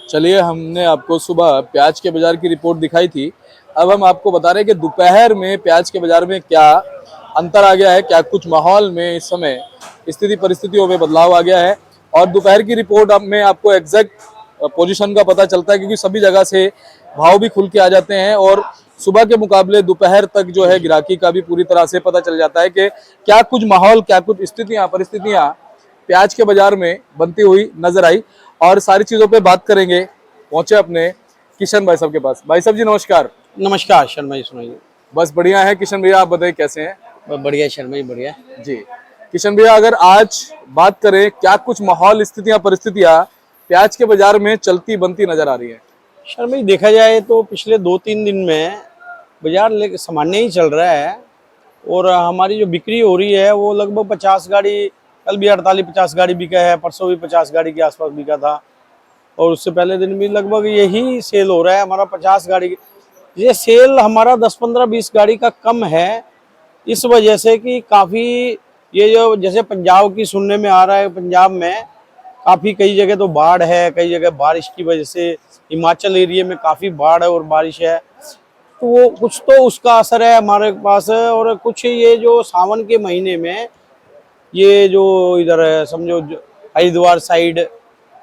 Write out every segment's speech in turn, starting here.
चलिए, हमने आपको सुबह प्याज के बाजार की रिपोर्ट दिखाई थी। अब हम आपको बता रहे हैं कि दोपहर में प्याज के बाजार में क्या अंतर आ गया है, क्या कुछ माहौल में इस समय स्थिति परिस्थितियों में बदलाव आ गया है। और दोपहर की रिपोर्ट में आपको एग्जैक्ट पोजीशन का पता चलता है, क्योंकि सभी जगह से भाव भी खुल के आ जाते हैं और सुबह के मुकाबले दोपहर तक जो है गिराकी का भी पूरी तरह से पता चल जाता है कि क्या कुछ माहौल, क्या कुछ स्थितियां परिस्थितियां प्याज के बाजार में बनती हुई नजर आई। और सारी चीजों पे बात करेंगे। पहुंचे अपने किशन भाई साहब के पास। भाई साहब जी नमस्कार। नमस्कार शर्मा जी, सुनाइए। बस बढ़िया है किशन भैया, आप बताइए कैसे हैं। बढ़िया शर्मा जी, बढ़िया। जी किशन भैया, अगर आज बात करें क्या कुछ माहौल, स्थितियां परिस्थितियां प्याज के बाजार में चलती बनती नजर आ रही है। शर्मा जी, देखा जाए तो पिछले 2-3 दिन में बाजार लेके सामान्य ही चल रहा है और हमारी जो बिक्री हो रही है वो लगभग 50 गाड़ी, कल भी 48-50 गाड़ी बिका है, परसों भी 50 गाड़ी के आसपास बिका था और उससे पहले दिन भी लगभग यही सेल हो रहा है हमारा 50 गाड़ी। ये सेल हमारा 10-15-20 गाड़ी का कम है, इस वजह से कि काफ़ी ये जो जैसे पंजाब की सुनने में आ रहा है, पंजाब में काफ़ी कई जगह तो बाढ़ है, कई जगह बारिश की वजह से हिमाचल एरिया में काफ़ी बाढ़ है और बारिश है, तो वो कुछ तो उसका असर है हमारे पास। और कुछ ये जो सावन के महीने में ये जो इधर है समझो हरिद्वार साइड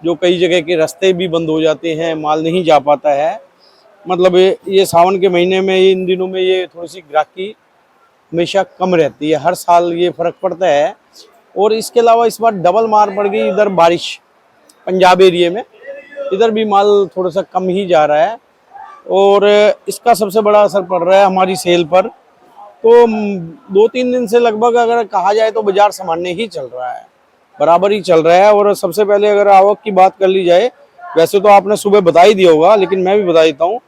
जो कई जगह के रास्ते भी बंद हो जाते हैं, माल नहीं जा पाता है। मतलब ये सावन के महीने में, इन दिनों में ये थोड़ी सी ग्राहकी हमेशा कम रहती है, हर साल ये फर्क पड़ता है। और इसके अलावा इस बार डबल मार पड़ गई इधर बारिश, पंजाब एरिया में इधर भी माल थोड़ा सा कम ही जा रहा है और इसका सबसे बड़ा असर पड़ रहा है हमारी सेल पर। तो 2-3 दिन से लगभग अगर कहा जाए तो बाजार सामान्य ही चल रहा है, बराबर ही चल रहा है। और सबसे पहले अगर आवक की बात कर ली जाए, वैसे तो आपने सुबह बता ही दिया होगा लेकिन मैं भी बता देता हूँ,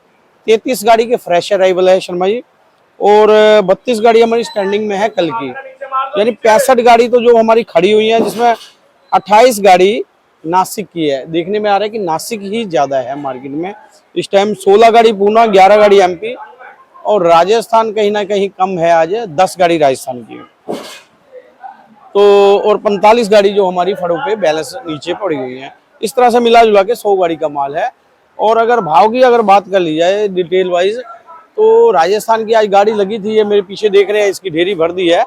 33 गाड़ी के फ्रेश अराइवल है शर्मा जी और 32 गाड़ी हमारी स्टैंडिंग में है कल की, यानी 65 गाड़ी तो जो हमारी खड़ी हुई है, जिसमें 28 गाड़ी नासिक की है। देखने में आ रहा है कि नासिक ही ज़्यादा है मार्केट में इस टाइम। 16 गाड़ी पूना, 11 गाड़ी एमपी और राजस्थान कहीं ना कहीं कम है, आज 10 गाड़ी राजस्थान की तो, और 45 गाड़ी जो हमारी फड़ों पे बैलेंस नीचे पड़ी हुई है। इस तरह से मिला जुला के 100 गाड़ी का माल है। और अगर भाव की अगर बात कर ली जाए डिटेल वाइज, तो राजस्थान की आज गाड़ी लगी थी, ये मेरे पीछे देख रहे हैं, इसकी ढेरी भर दी है।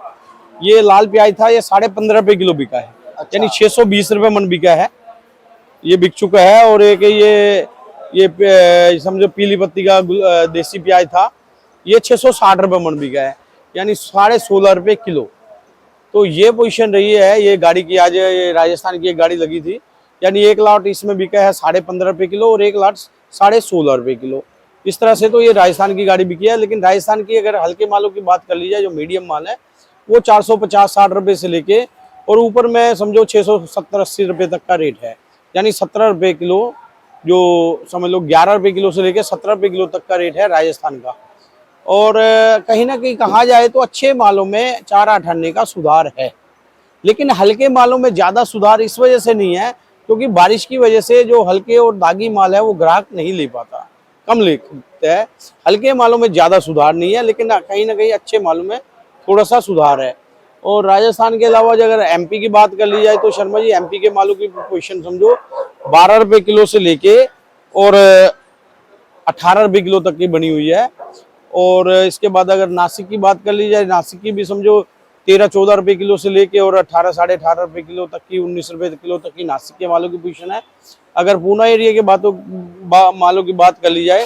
ये लाल प्याज था, ये 15.5 रुपए किलो बिका है। अच्छा। यानी 620 रुपए मन बिका है, ये बिक चुका है। और एक ये समझो पीली पत्ती का देसी प्याज था, ये 660 रुपए मन बिका है, यानी 16.5 रुपए किलो। तो ये पोजीशन रही है ये गाड़ी की। आज ये राजस्थान की एक गाड़ी लगी थी, यानी एक लाट इसमें बिका है 15.5 रुपए किलो और एक लाट 16.5 रुपए किलो। इस तरह से तो ये राजस्थान की गाड़ी बिकी है। लेकिन राजस्थान की अगर हल्के मालों की बात कर ली जाए, जो मीडियम माल है, वो 450-60 रुपए से लेके और ऊपर में समझो 670-80 रुपए तक का रेट है, यानी 17 रुपए किलो, जो समझ लो 11 रुपए किलो से लेके 17 रुपए किलो तक का रेट है राजस्थान का। और कहीं ना कहीं कहा जाए तो अच्छे मालों में चारा अठाने का सुधार है, लेकिन हल्के मालों में ज़्यादा सुधार इस वजह से नहीं है क्योंकि बारिश की वजह से जो हल्के और दागी माल है वो ग्राहक नहीं ले पाता, कम लेते हैं। हल्के मालों में ज़्यादा सुधार नहीं है, लेकिन कहीं ना कहीं अच्छे मालों में थोड़ा सा सुधार है। और राजस्थान के अलावा अगर एमपी की बात कर ली जाए तो शर्मा जी, एमपी के मालों की पोजीशन समझो 12 रुपए किलो से लेके और 18 रुपए किलो तक की बनी हुई है। और इसके बाद अगर नासिक की बात कर ली जाए, नासिक की भी समझो 13-14 रुपए किलो से लेके और 18-18.5 रुपए किलो तक की, 19 रुपए किलो तक की नासिक के मालों की पोजीशन है। अगर पूना एरिया के मालों की बात कर ली जाए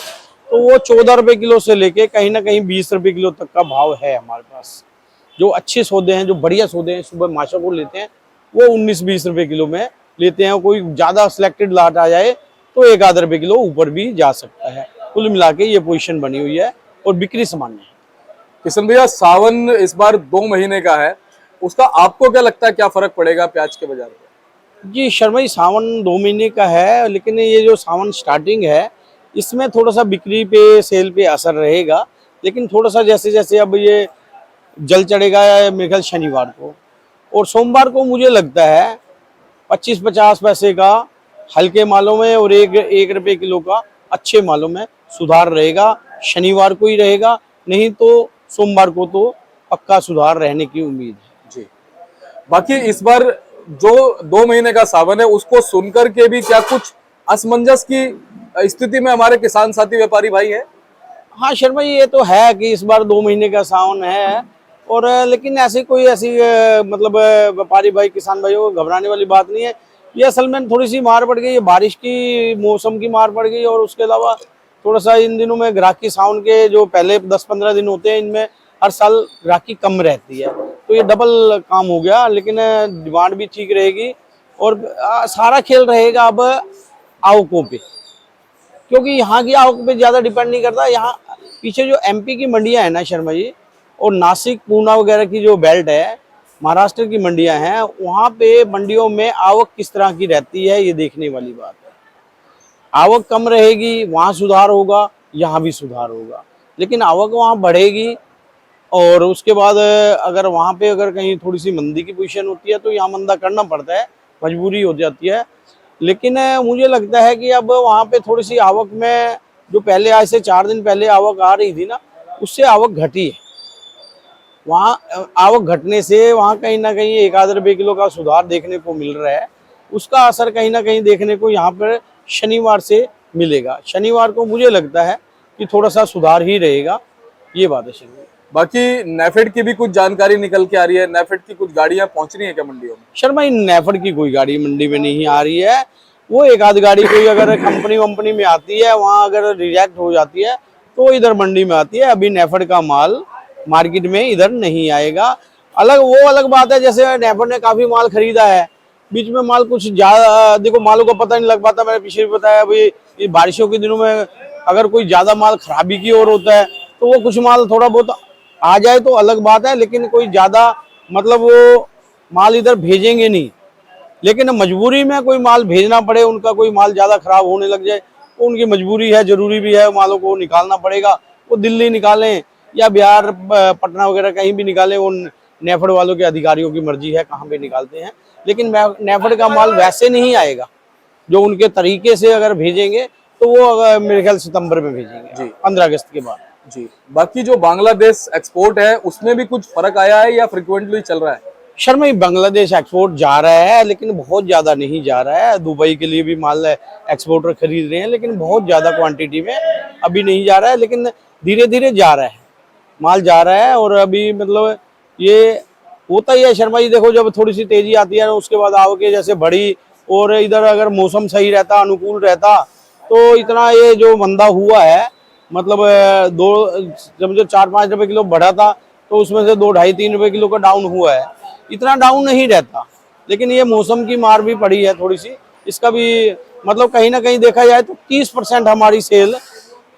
तो वो 14 रुपए किलो से लेके कहीं ना कहीं 20 रुपए किलो तक का भाव है हमारे पास। जो अच्छे सौदे हैं, जो बढ़िया सौदे हैं, सुबह माशा को लेते हैं, वो 19-20 रुपए किलो में लेते हैं। कोई ज़्यादा सिलेक्टेड लाट आ जाए तो 1-आध रुपए किलो ऊपर भी जा सकता है। कुल मिला के ये पोजीशन बनी हुई है और बिक्री सामान्य है। किशन भैया, सावन इस बार 2 महीने का है, उसका आपको क्या लगता है, क्या फर्क पड़ेगा प्याज के बाजार में। जी शर्मा जी, सावन 2 महीने का है, लेकिन ये जो सावन स्टार्टिंग है इसमें थोड़ा सा बिक्री पे, सेल पे असर रहेगा। लेकिन थोड़ा सा जैसे जैसे अब ये जल चढ़ेगा मेरे ख्याल शनिवार को और सोमवार को, मुझे लगता है 25-50 पैसे का हल्के मालों में और 1 रुपए किलो का अच्छे मालों में सुधार रहेगा। शनिवार को ही रहेगा, नहीं तो सोमवार को तो पक्का सुधार रहने की उम्मीद है जी। बाकी इस बार जो 2 महीने का सावन है, उसको सुनकर के भी क्या कुछ असमंजस की स्थिति में हमारे किसान साथी व्यापारी भाई है? हाँ शर्मा जी, ये तो है कि इस बार 2 महीने का सावन है, और लेकिन ऐसी कोई ऐसी मतलब व्यापारी भाई किसान भाइयों को घबराने वाली बात नहीं है। ये असल में थोड़ी सी मार पड़ गई है, बारिश की मौसम की मार पड़ गई, और उसके अलावा थोड़ा सा इन दिनों में ग्राहकी सावन के जो पहले 10-15 दिन होते हैं, इनमें हर साल ग्राहकी कम रहती है, तो ये डबल काम हो गया। लेकिन डिमांड भी ठीक रहेगी, और सारा खेल रहेगा अब आवकों पे, क्योंकि यहाँ की आवक पे ज़्यादा डिपेंड नहीं करता। यहाँ पीछे जो एमपी की मंडियाँ हैं ना शर्मा जी, और नासिक पूना वगैरह की जो बेल्ट है, महाराष्ट्र की मंडियाँ हैं, वहाँ पे मंडियों में आवक किस तरह की रहती है, ये देखने वाली बात है। आवक कम रहेगी, वहाँ सुधार होगा, यहाँ भी सुधार होगा, लेकिन आवक वहाँ बढ़ेगी, और उसके बाद अगर वहाँ पे अगर कहीं थोड़ी सी मंदी की पोजीशन होती है तो यहाँ मंदा करना पड़ता है, मजबूरी हो जाती है। लेकिन मुझे लगता है कि अब वहाँ पे थोड़ी सी आवक में, जो पहले आज से 4 दिन पहले आवक आ रही थी ना, उससे आवक घटी है। वहाँ आवक घटने से वहाँ कहीं ना कहीं 1-2 किलो का सुधार देखने को मिल रहा है। उसका असर कहीं ना कहीं देखने को यहाँ पर शनिवार से मिलेगा। शनिवार को मुझे लगता है कि थोड़ा सा सुधार ही रहेगा, ये बात है शनिवार। बाकी नेफेड की भी कुछ जानकारी निकल के आ रही है, नेफेड की कुछ गाड़ियां पहुंच रही हैं क्या मंडियों में? शर्मा, इन नेफेड की कोई गाड़ी मंडी में नहीं आ रही है। वो एक आध गाड़ी कोई अगर कंपनी वंपनी में आती है, वहाँ अगर रिजेक्ट हो जाती है तो इधर मंडी में आती है। अभी नेफेड का माल मार्केट में इधर नहीं आएगा। अलग बात है, जैसे नेफेड ने काफी माल खरीदा है, बीच में माल कुछ ज्यादा, देखो मालों का पता नहीं लग पाता। मैंने पीछे भी बताया, अभी ये बारिशों के दिनों में अगर कोई ज्यादा माल खराबी की ओर होता है तो वो कुछ माल थोड़ा बहुत आ जाए तो अलग बात है, लेकिन कोई ज्यादा मतलब वो माल इधर भेजेंगे नहीं। लेकिन मजबूरी में कोई माल भेजना पड़े, उनका कोई माल ज्यादा खराब होने लग जाए तो उनकी मजबूरी है, जरूरी भी है, मालों को निकालना पड़ेगा। वो दिल्ली निकालें या बिहार पटना वगैरह कहीं भी निकालें, वो नेफेड वालों के अधिकारियों की मर्जी है कहाँ पे निकालते हैं। लेकिन नेफेड का माल वैसे नहीं आएगा, जो उनके तरीके से अगर भेजेंगे तो वो मेरे ख्याल सितंबर में भेजेंगे जी, 15 अगस्त के बाद जी। बाकी जो बांग्लादेश एक्सपोर्ट है उसमें भी कुछ फर्क आया है या फ्रिक्वेंटली चल रहा है? शर्मा, बांग्लादेश एक्सपोर्ट जा रहा है, लेकिन बहुत ज़्यादा नहीं जा रहा है। दुबई के लिए भी माल एक्सपोर्टर खरीद रहे हैं, लेकिन बहुत ज़्यादा क्वांटिटी में अभी नहीं जा रहा है, लेकिन धीरे धीरे जा रहा है, माल जा रहा है। और अभी मतलब ये होता ही है शर्मा जी, देखो जब थोड़ी सी तेजी आती है उसके बाद आवके जैसे बढ़ी, और इधर अगर मौसम सही रहता, अनुकूल रहता, तो इतना ये जो मंदा हुआ है, मतलब जब 4-5 रुपए किलो बढ़ा था तो उसमें से 2-2.5-3 रुपए किलो का डाउन हुआ है, इतना डाउन नहीं रहता। लेकिन ये मौसम की मार भी पड़ी है थोड़ी सी, इसका भी मतलब कहीं ना कहीं देखा जाए तो 30% हमारी सेल,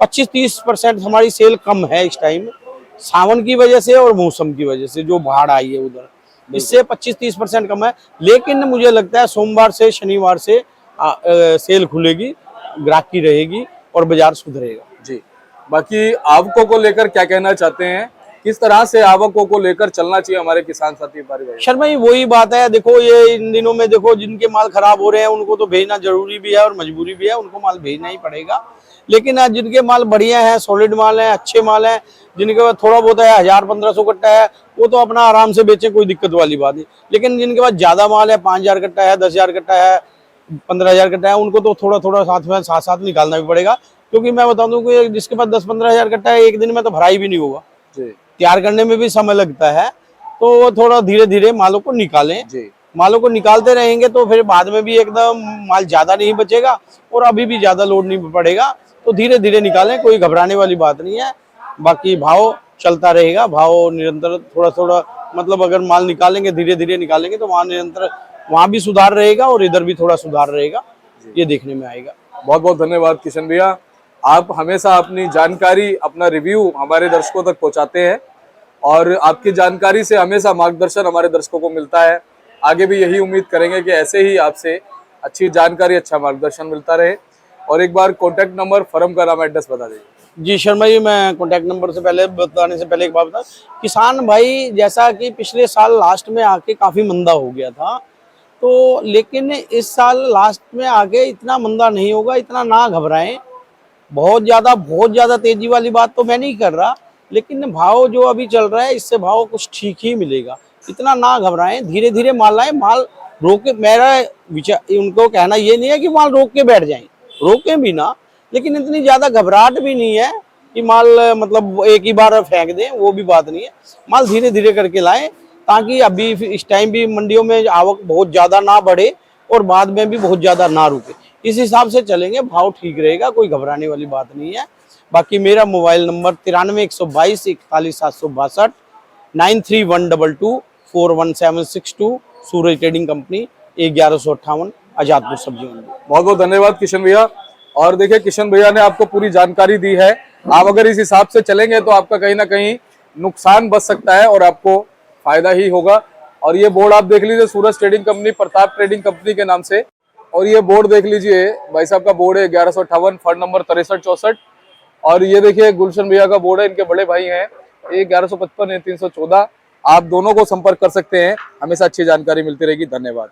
25-30% हमारी सेल कम है इस टाइम, सावन की वजह से और मौसम की वजह से जो बाढ़ आई है उधर, इससे 25-30% कम है। लेकिन मुझे लगता है सोमवार से शनिवार से सेल खुलेगी, ग्राहकी रहेगी और बाजार सुधरेगा जी। बाकी आवकों को लेकर क्या कहना चाहते हैं, किस तरह से आवकों को लेकर चलना चाहिए हमारे किसान साथी व्यापारी भाई? शर्मा जी, वही बात है, देखो ये इन दिनों में देखो जिनके माल खराब हो रहे हैं उनको तो भेजना जरूरी भी है और मजबूरी भी है, उनको माल भेजना ही पड़ेगा। लेकिन जिनके माल बढ़िया है, सॉलिड माल है, अच्छे माल है, जिनके पास थोड़ा बहुत है, 1000-1500 कट्टा है, वो तो अपना आराम से बेचे, कोई दिक्कत वाली बात नहीं। लेकिन जिनके पास ज्यादा माल है, 5000 कट्टा है, 10,000 कट्टा है, 15,000 कट्टा है, उनको तो थोड़ा थोड़ा साथ साथ निकालना भी पड़ेगा। क्योंकि मैं बता दूं कि जिसके पास 10-15 हजार कट्टा है, एक दिन में तो भराई भी नहीं होगा, तैयार करने में भी समय लगता है, तो वो थोड़ा धीरे धीरे मालों को निकालें जी। मालों को निकालते रहेंगे तो फिर बाद में भी एकदम माल ज्यादा नहीं बचेगा और अभी भी ज्यादा लोड नहीं पड़ेगा, तो धीरे धीरे निकालें, कोई घबराने वाली बात नहीं है। बाकी भाव चलता रहेगा, भाव निरंतर थोड़ा थोड़ा, मतलब अगर माल निकालेंगे धीरे धीरे निकालेंगे तो वहाँ निरंतर, वहाँ भी सुधार रहेगा और इधर भी थोड़ा सुधार रहेगा, ये देखने में आएगा। बहुत बहुत धन्यवाद किशन भैया, आप हमेशा अपनी जानकारी, अपना रिव्यू हमारे दर्शकों तक पहुंचाते हैं और आपकी जानकारी से हमेशा मार्गदर्शन हमारे दर्शकों को मिलता है। आगे भी यही उम्मीद करेंगे कि ऐसे ही आपसे अच्छी जानकारी, अच्छा मार्गदर्शन मिलता रहे। और एक बार कॉन्टैक्ट नंबर, फर्म का नाम, एड्रेस बता दीजिए। जी शर्मा जी, मैं कॉन्टैक्ट नंबर से पहले बताने से पहले एक बात बता, किसान भाई जैसा कि पिछले साल लास्ट में आके काफ़ी मंदा हो गया था, तो लेकिन इस साल लास्ट में आके इतना मंदा नहीं होगा, इतना ना घबराएं। बहुत ज़्यादा तेजी वाली बात तो मैं नहीं कर रहा, लेकिन भाव जो अभी चल रहा है इससे भाव कुछ ठीक ही मिलेगा, इतना ना घबराएं, धीरे धीरे माल लाएं। माल रोक के, मेरा विचार, उनको कहना ये नहीं है कि माल रोक के बैठ जाएं, रोकें भी ना, लेकिन इतनी ज्यादा घबराहट भी नहीं है कि माल मतलब एक ही बार फेंक दें, वो भी बात नहीं है। माल धीरे धीरे करके लाएं, ताकि अभी इस टाइम भी मंडियों में आवक बहुत ज्यादा ना बढ़े और बाद में भी बहुत ज्यादा ना रुके। इस हिसाब से चलेंगे, भाव ठीक रहेगा, कोई घबराने वाली बात नहीं है। बाकी मेरा मोबाइल नंबर 93 122 41 762, 93 122 41762, सूरज ट्रेडिंग कंपनी, 1158 आजादपुर सब्जी मंडी। बहुत बहुत धन्यवाद किशन भैया। और देखिए किशन भैया ने आपको पूरी जानकारी दी है। आप अगर इस हिसाब से चलेंगे तो आपका कहीं ना कहीं नुकसान बच सकता है और आपको फायदा ही होगा। और ये बोर्ड आप देख लीजिए, Suraj trading company, Pratap trading company के नाम से। और ये बोर्ड देख लीजिए, भाई साहब का बोर्ड है 1158, फर्ड नंबर 6364। और ये देखिए गुलशन भैया का बोर्ड है, इनके बड़े भाई हैं, ये 1155 है 314। आप दोनों को संपर्क कर सकते हैं, हमेशा अच्छी जानकारी मिलती रहेगी। धन्यवाद।